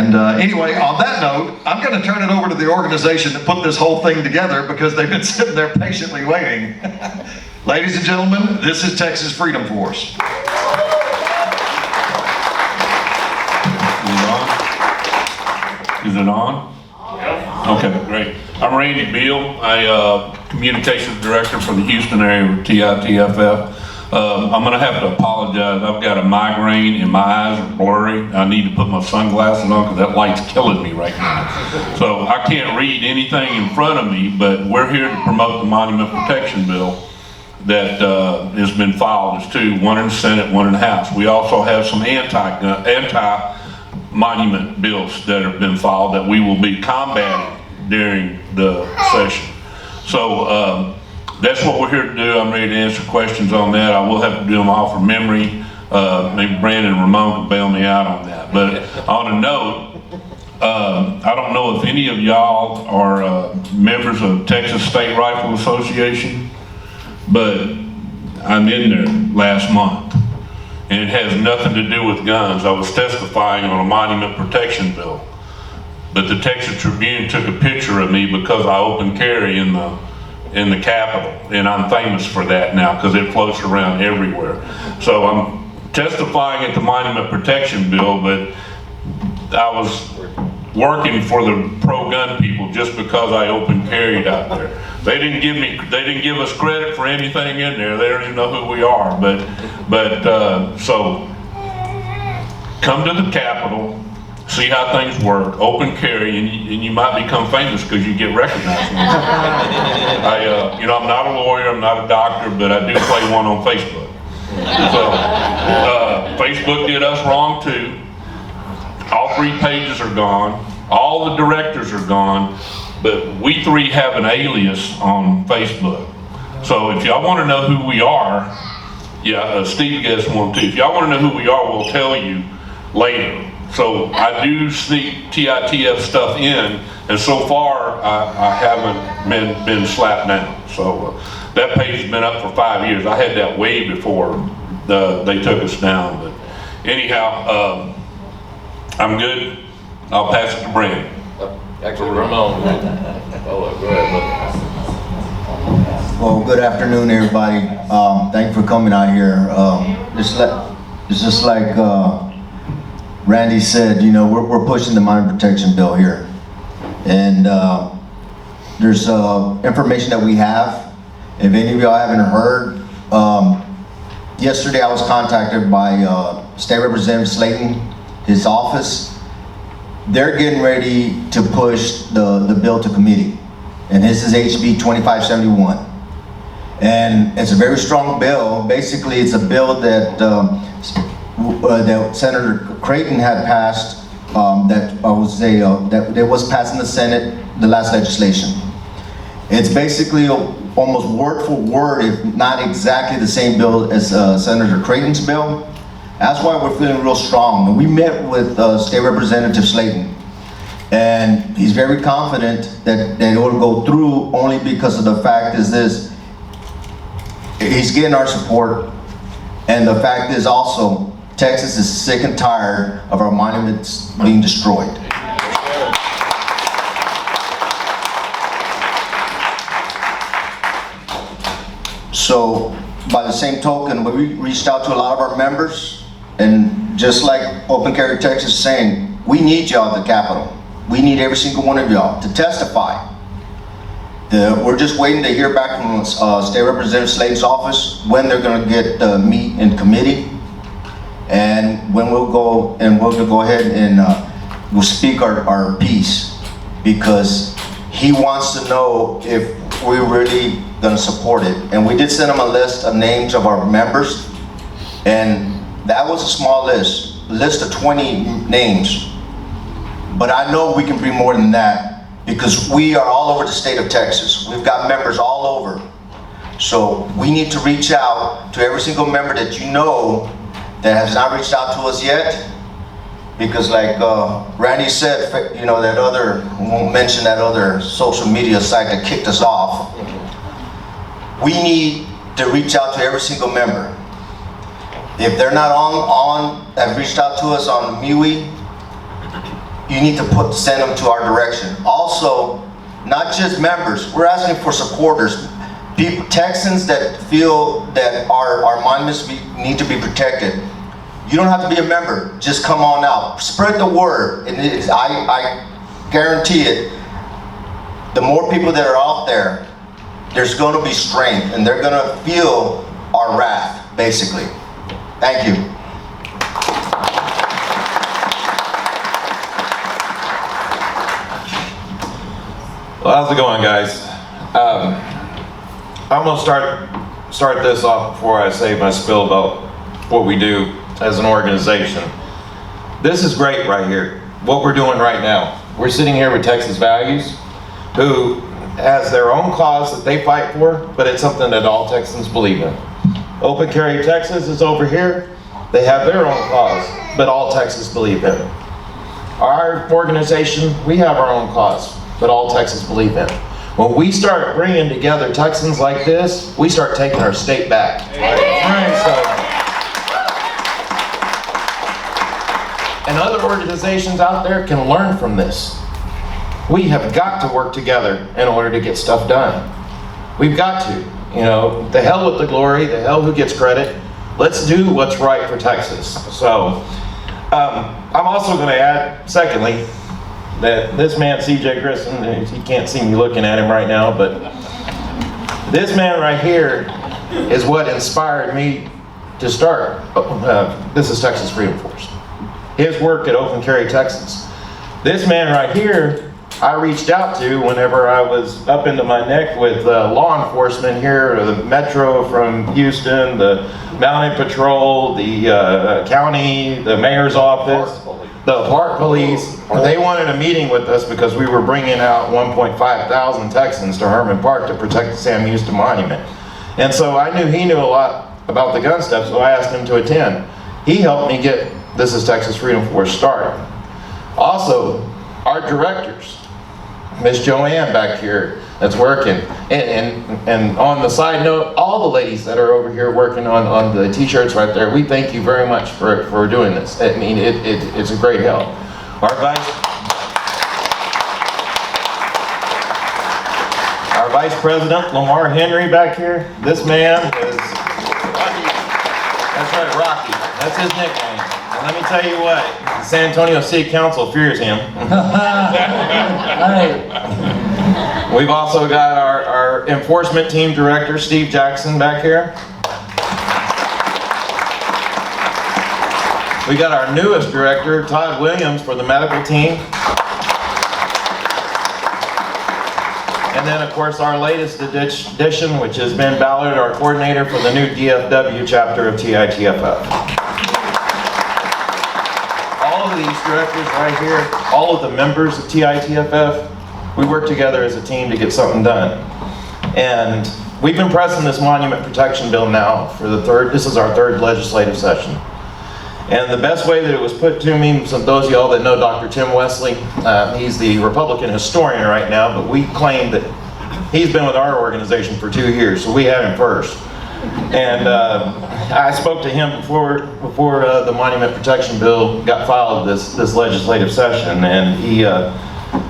And anyway, on that note, I'm going to turn it over to the organization that put this whole thing together because they've been sitting there patiently waiting. Ladies and gentlemen, this is Texas Freedom Force. Is it on? Okay, great. I'm Randy Beal. I communications director for the Houston area with TITFF. I'm going to have to apologize. I've got a migraine and my eyes are blurry. I need to put my sunglasses on because that light's killing me right now. So I can't read anything in front of me, but we're here to promote the Monument Protection Bill that has been filed. There's two, one in the Senate, one in the House. We also have some anti-monument bills that have been filed that we will be combating during the session. So that's what we're here to do. I'm ready to answer questions on that. I will have to do them all from memory. Maybe Brandon and Ramon can bail me out on that. But on a note, I don't know if any of y'all are members of Texas State Rifle Association, but I'm in there last month. And it has nothing to do with guns. I was testifying on a monument protection bill. But the Texas Tribune took a picture of me because I open carry in the Capitol, and I'm famous for that now because it floats around everywhere. So I'm testifying at the Monument Protection Bill, but I was working for the pro-gun people just because I open carried out there. They didn't give us credit for anything in there. They don't even know who we are. So come to the Capitol, see how things work, open carry, and you might become famous because you get recognized. I'm not a lawyer, I'm not a doctor, but I do play one on Facebook. So Facebook did us wrong too. All 3 pages are gone. All the directors are gone, but we 3 have an alias on Facebook. So if y'all want to know who we are, Steve gets one too. If y'all want to know who we are, we'll tell you later. So I do sneak TITF stuff in, and so far I haven't been slapped down. So that page has been up for 5 years. I had that way before they took us down. But anyhow, I'm good. I'll pass it to Brandon. Actually, Ramon. Go ahead. Well, good afternoon, everybody. Thank you for coming out here. It's just like Randy said, we're pushing the Monument Protection Bill here. And there's information that we have. If any of y'all haven't heard, yesterday I was contacted by State Representative Slayton, his office. They're getting ready to push the bill to committee. And this is HB 2571. And it's a very strong bill. Basically, it's a bill that that Senator Creighton had passed, that was passed in the Senate, the last legislation. It's basically almost word for word, if not exactly the same bill as Senator Creighton's bill. That's why we're feeling real strong. And we met with State Representative Slayton, and he's very confident that it will go through only because of the fact is this: he's getting our support, and the fact is also Texas is sick and tired of our monuments being destroyed. So, by the same token, we reached out to a lot of our members, and just like Open Carry Texas is saying, we need y'all at the Capitol. We need every single one of y'all to testify. We're just waiting to hear back from State Representative Slayton's office when they're going to get meet in committee, and when we'll go ahead and we'll speak our piece, because he wants to know if we're really going to support it. And we did send him a list of names of our members, and that was a small list of 20 names. But I know we can bring more than that, because we are all over the state of Texas. We've got members all over. So we need to reach out to every single member that you know that has not reached out to us yet. Because like Randy said, that other, we won't mention that other social media site that kicked us off. We need to reach out to every single member. If they're not have reached out to us on MUI, you need to send them to our direction. Also, not just members, we're asking for supporters. People, Texans that feel that our monuments need to be protected. You don't have to be a member, just come on out. Spread the word, and I guarantee it, the more people that are out there, there's going to be strength, and they're going to feel our wrath, basically. Thank you. Well, how's it going, guys? I'm gonna start this off before I say my spiel about what we do as an organization. This is great right here, what we're doing right now. We're sitting here with Texas Values, who has their own cause that they fight for, but it's something that all Texans believe in. Open Carry Texas is over here. They have their own cause, but all Texans believe in. Our organization, we have our own cause, but all Texans believe in. When we start bringing together Texans like this, we start taking our state back. And other organizations out there can learn from this. We have got to work together in order to get stuff done. We've got to. You know, the hell with the glory, the hell who gets credit. Let's do what's right for Texas. So, I'm also going to add, secondly, that this man, C.J. Grissom, he can't see me looking at him right now, but this man right here is what inspired me to start. This is Texas Freedom Force. His work at Open Carry Texas. This man right here, I reached out to whenever I was up into my neck with law enforcement here, the Metro from Houston, the Mounted Patrol, the county, the mayor's office, the park police. They wanted a meeting with us because we were bringing out 1.5 thousand Texans to Herman Park to protect the Sam Houston Monument. And so I knew he knew a lot about the gun stuff, so I asked him to attend. He helped me get This is Texas Freedom Force started. Also, our directors, Miss Joanne back here that's working, and on the side note, all the ladies that are over here working on the t-shirts right there, we thank you very much for doing this. I mean, it's a great help. Our Vice President, Lamar Henry back here, this man is Rocky. That's right, Rocky. That's his nickname. And let me tell you what, the San Antonio City Council fears him. We've also got our enforcement team director, Steve Jackson, back here. We got our newest director, Todd Williams, for the medical team. And then, of course, our latest addition, which has been Ballard, our coordinator for the new DFW chapter of TITFF. All of these directors right here, all of the members of TITFF, we work together as a team to get something done. And we've been pressing this monument protection bill now for this is our third legislative session. And the best way that it was put to me, some those of y'all that know Dr. Tim Wesley, he's the Republican historian right now, but we claim that he's been with our organization for 2 years, so we had him first. And I spoke to him before the monument protection bill got filed this legislative session, and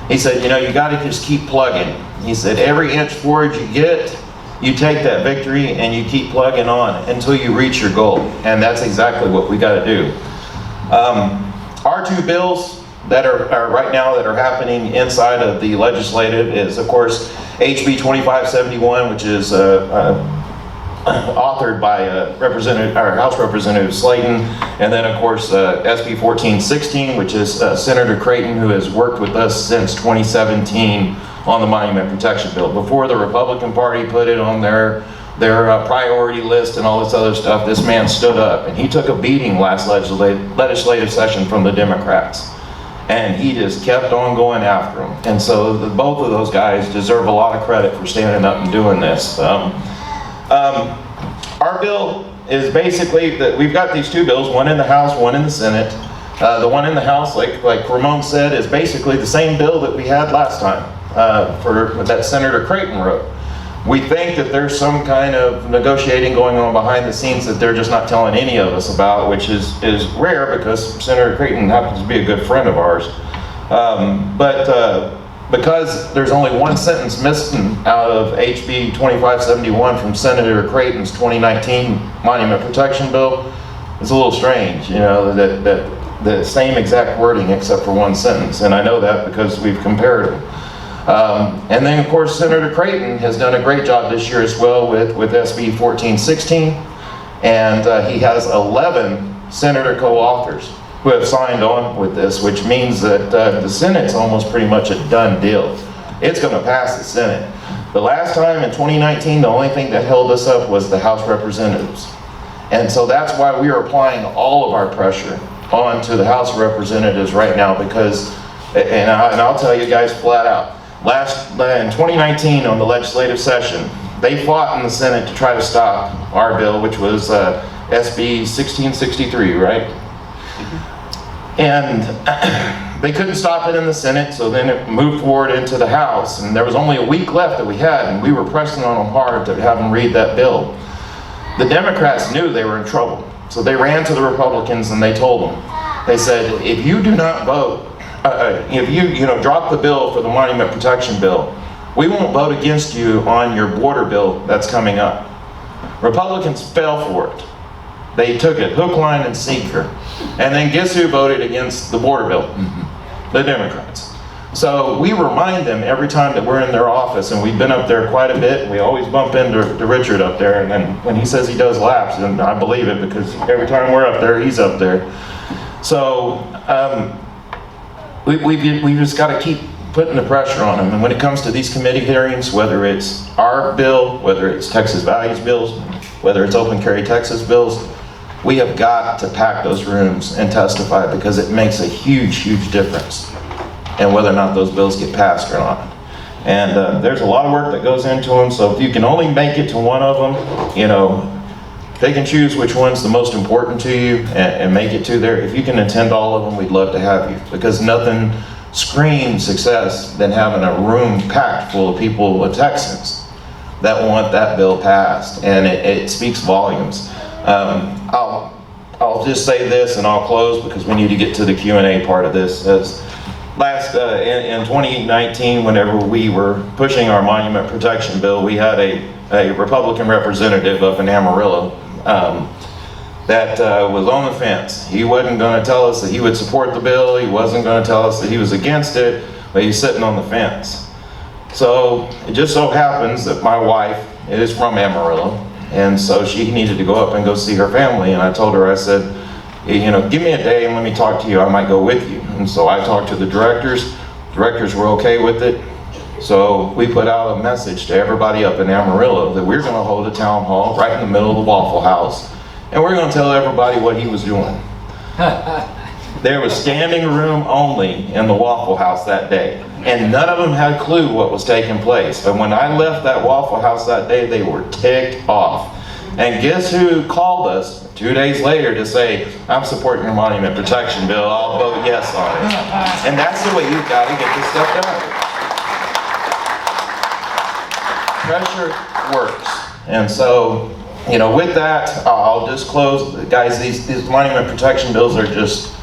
he said, you know, you got to just keep plugging. He said, every inch forward you get, you take that victory and you keep plugging on until you reach your goal. And that's exactly what we got to do. Our two bills that are right now that are happening inside of the legislative is, of course, HB 2571, which is authored by House Representative Slayton, and then of course SB 1416, which is Senator Creighton, who has worked with us since 2017 on the Monument Protection Bill. Before the Republican Party put it on their priority list and all this other stuff, this man stood up and he took a beating last legislative session from the Democrats. And he just kept on going after them. And so both of those guys deserve a lot of credit for standing up and doing this. Our bill is basically that we've got these two bills, one in the House, one in the Senate. The one in the House, like Ramon said, is basically the same bill that we had last time that Senator Creighton wrote. We think that there's some kind of negotiating going on behind the scenes that they're just not telling any of us about, which is rare because Senator Creighton happens to be a good friend of ours. Because there's only one sentence missing out of HB 2571 from Senator Creighton's 2019 Monument Protection Bill, it's a little strange, you know, that the same exact wording except for one sentence. And I know that because we've compared them. And then, of course, Senator Creighton has done a great job this year as well with SB 1416. And he has 11 senator co-authors who have signed on with this, which means that the Senate's almost pretty much a done deal. It's going to pass the Senate. The last time in 2019, the only thing that held us up was the House Representatives. And so that's why we are applying all of our pressure onto the House of Representatives right now, because, and I'll tell you guys flat out, in 2019 on the legislative session, they fought in the Senate to try to stop our bill, which was SB 1663, right? And they couldn't stop it in the Senate, so then it moved forward into the House, and there was only a week left that we had, and we were pressing on them hard to have them read that bill. The Democrats knew they were in trouble, so they ran to the Republicans and they told them, they said, if you do not vote, if you drop the bill for the Monument Protection Bill, we won't vote against you on your border bill that's coming up. Republicans fell for it. They took it hook, line, and sinker. And then guess who voted against the border bill? The Democrats. So we remind them every time that we're in their office, and we've been up there quite a bit, and we always bump into Richard up there, and then when he says he does laps, and I believe it because every time we're up there, he's up there. So we've just got to keep putting the pressure on them. And when it comes to these committee hearings, whether it's our bill, whether it's Texas Values bills, whether it's Open Carry Texas bills, we have got to pack those rooms and testify, because it makes a huge, huge difference in whether or not those bills get passed or not. And there's a lot of work that goes into them, so if you can only make it to one of them, you know, pick and choose which one's the most important to you and make it to there. If you can attend all of them, we'd love to have you, because nothing screams success than having a room packed full of people with Texans that want that bill passed, and it speaks volumes. I'll just say this and I'll close, because we need to get to the Q&A part of this. As in 2019, whenever we were pushing our Monument Protection Bill, we had a Republican representative up in Amarillo that was on the fence. He wasn't going to tell us that he would support the bill. He wasn't going to tell us that he was against it, but he's sitting on the fence. So it just so happens that my wife is from Amarillo, and so she needed to go up and go see her family. And I told her, I said, you know, give me a day and let me talk to you. I might go with you. And so I talked to the directors. Directors were okay with it. So we put out a message to everybody up in Amarillo that we're going to hold a town hall right in the middle of the Waffle House, and we're going to tell everybody what he was doing. There was standing room only in the Waffle House that day, and none of them had a clue what was taking place. But when I left that Waffle House that day, they were ticked off. And guess who called us 2 days later to say, I'm supporting your Monument Protection Bill, I'll vote yes on it. And that's the way you've got to get this stuff done. Pressure works. And so, you know, with that, I'll just close. Guys, these Monument Protection Bills are just,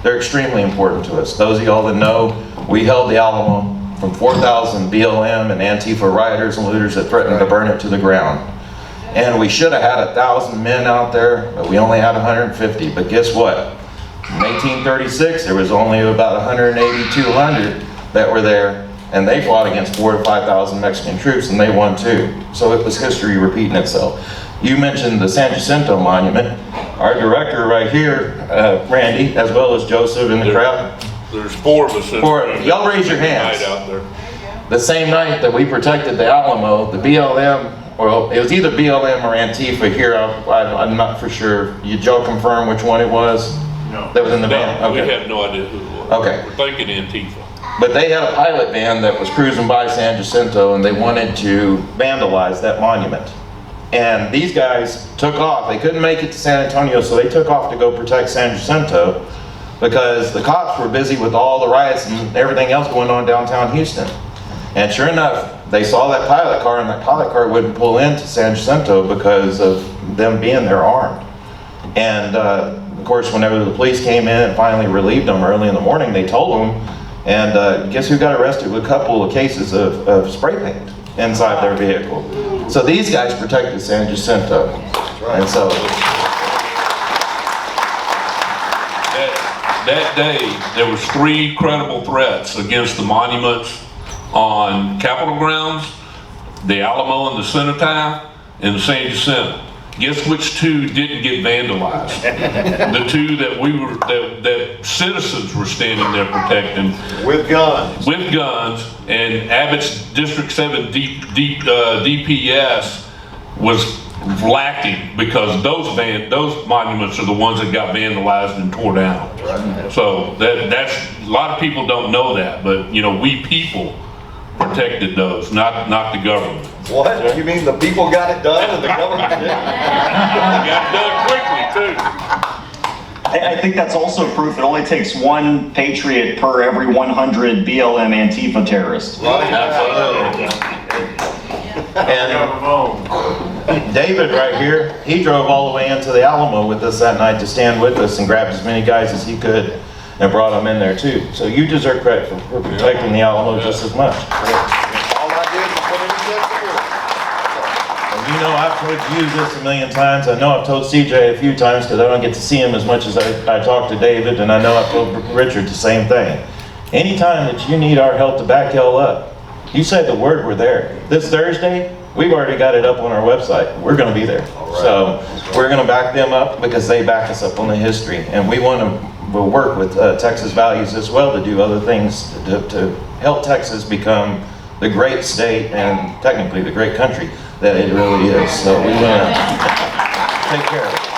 they're extremely important to us. Those of y'all that know, we held the Alamo from 4,000 BLM and Antifa rioters and looters that threatened to burn it to the ground. And we should have had 1,000 men out there, but we only had 150. But guess what? In 1836, there was only about 180, 200 that were there, and they fought against 4,000 to 5,000 Mexican troops, and they won too. So it was history repeating itself. You mentioned the San Jacinto Monument. Our director right here, Randy, as well as Joseph in the crowd. There's 4 of us. Y'all raise your hands. Out there. The same night that we protected the Alamo, the BLM, well, it was either BLM or Antifa here. I'm not for sure. Did y'all confirm which one it was? No. That was in the van? Okay. Okay. We have no idea who it was. Okay. We're thinking Antifa. But they had a pilot van that was cruising by San Jacinto, and they wanted to vandalize that monument. And these guys took off. They couldn't make it to San Antonio, so they took off to go protect San Jacinto, because the cops were busy with all the riots and everything else going on downtown Houston. And sure enough, they saw that pilot car, and that pilot car wouldn't pull into San Jacinto because of them being there armed. And of course, whenever the police came in and finally relieved them early in the morning, they told them, And guess who got arrested with a couple of cases of spray paint inside their vehicle? So these guys protected San Jacinto. And so that day, there was 3 credible threats against the monuments on Capitol grounds, the Alamo and the Cenotaph, and the San Jacinto. Guess which 2 didn't get vandalized? The 2 that citizens were standing there protecting. With guns. With guns, and Abbott's District 7 DPS was lacking because those monuments are the ones that got vandalized and tore down. So that's a lot of people don't know that, but you know, we people protected those, not the government. What? You mean the people got it done and the government didn't? Got it done quickly too. I think that's also proof it only takes 1 patriot per every 100 BLM Antifa terrorists. absolutely. And David right here, he drove all the way into the Alamo with us that night to stand with us and grabbed as many guys as he could and brought them in there too. So you deserve credit for protecting the Alamo just as much. All I did was put in And you know, I've told you this a million times. I know I've told CJ a few times because I don't get to see him as much as I talk to David, and I know I've told Richard the same thing. Anytime that you need our help to back y'all up, you said the word, we're there. This Thursday, we've already got it up on our website. We're going to be there. So we're going to back them up because they back us up on the history. And we want to work with Texas Values as well to do other things to help Texas become the great state and technically the great country that it really is. So we want to take care of it.